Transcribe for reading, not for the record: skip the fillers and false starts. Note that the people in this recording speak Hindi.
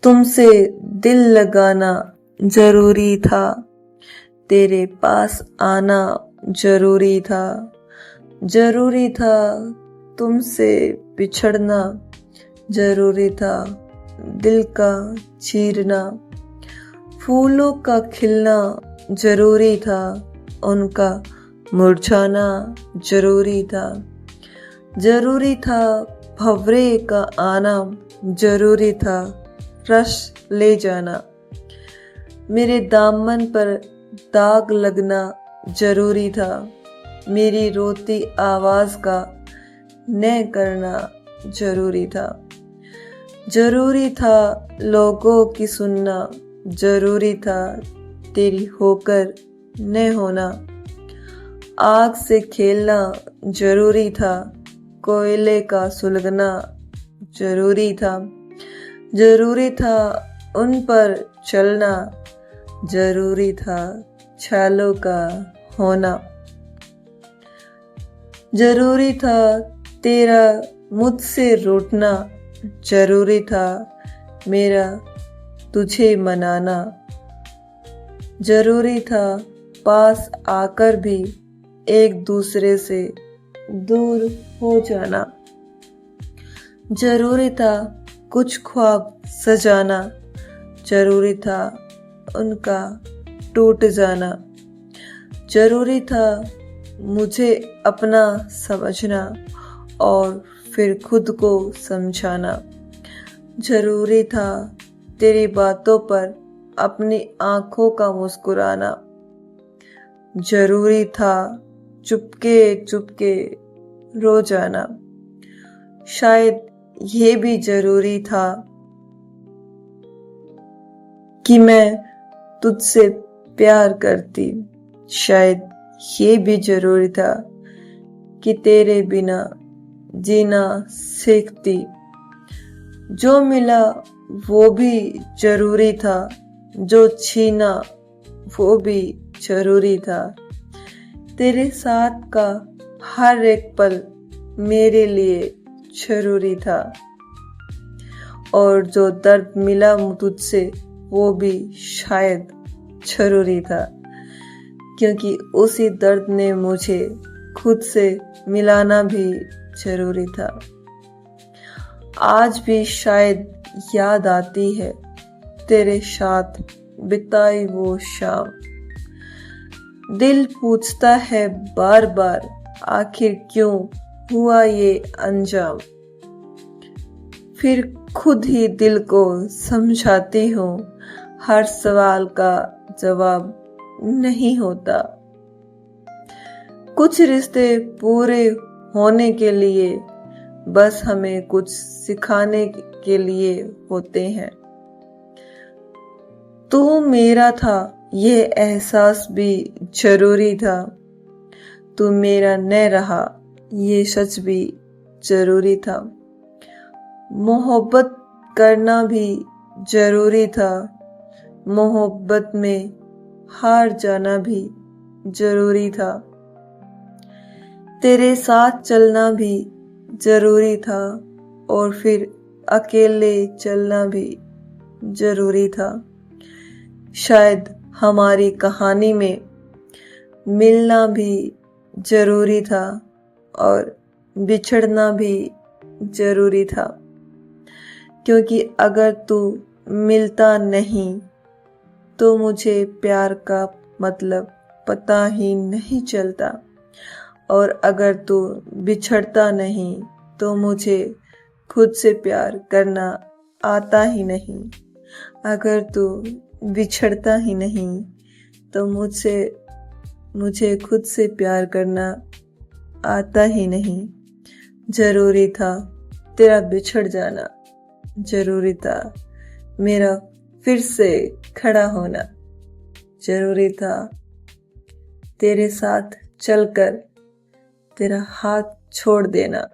तुमसे दिल लगाना जरूरी था, तेरे पास आना जरूरी था, जरूरी था तुमसे बिछड़ना, जरूरी था दिल का चीरना, फूलों का खिलना जरूरी था, उनका मुरझाना जरूरी था, जरूरी था भंवरे का आना, जरूरी था रश ले जाना, मेरे दामन पर दाग लगना जरूरी था, मेरी रोती आवाज का न करना जरूरी था, जरूरी था लोगों की सुनना, जरूरी था तेरी होकर न होना, आग से खेलना जरूरी था, कोयले का सुलगना जरूरी था, जरूरी था उन पर चलना, जरूरी था छालों का होना, जरूरी था तेरा मुझसे रूठना, जरूरी था मेरा तुझे मनाना, जरूरी था पास आकर भी एक दूसरे से दूर हो जाना, जरूरी था कुछ ख्वाब सजाना, जरूरी था उनका टूट जाना, जरूरी था मुझे अपना समझना और फिर खुद को समझाना, जरूरी था तेरी बातों पर अपनी आंखों का मुस्कुराना, जरूरी था चुपके चुपके रो जाना, शायद ये भी जरूरी था कि मैं तुझसे प्यार करती, शायद ये भी जरूरी था कि तेरे बिना जीना सीखती, जो मिला वो भी जरूरी था, जो छीना वो भी जरूरी था, तेरे साथ का हर एक पल मेरे लिए जरूरी था, और जो दर्द मिला तुझसे वो भी शायद जरूरी था, क्योंकि उसी दर्द ने मुझे खुद से मिलाना भी जरूरी था। आज भी शायद याद आती है तेरे साथ बिताई वो शाम, दिल पूछता है बार बार आखिर क्यों हुआ ये अंजाम, फिर खुद ही दिल को समझाती हूँ हर सवाल का जवाब नहीं होता, कुछ रिश्ते पूरे होने के लिए बस हमें कुछ सिखाने के लिए होते हैं, तू मेरा था ये एहसास भी जरूरी था, तू मेरा न रहा ये सच भी जरूरी था, मोहब्बत करना भी जरूरी था, मोहब्बत में हार जाना भी जरूरी था, तेरे साथ चलना भी जरूरी था, और फिर अकेले चलना भी जरूरी था, शायद हमारी कहानी में मिलना भी जरूरी था और बिछड़ना भी जरूरी था, क्योंकि अगर तू मिलता नहीं तो मुझे प्यार का मतलब पता ही नहीं चलता, और अगर तू बिछड़ता नहीं तो मुझे खुद से प्यार करना आता ही नहीं, अगर तू बिछड़ता ही नहीं तो मुझे खुद से प्यार करना आता ही नहीं, जरूरी था तेरा बिछड़ जाना, जरूरी था मेरा फिर से खड़ा होना, जरूरी था तेरे साथ चलकर तेरा हाथ छोड़ देना।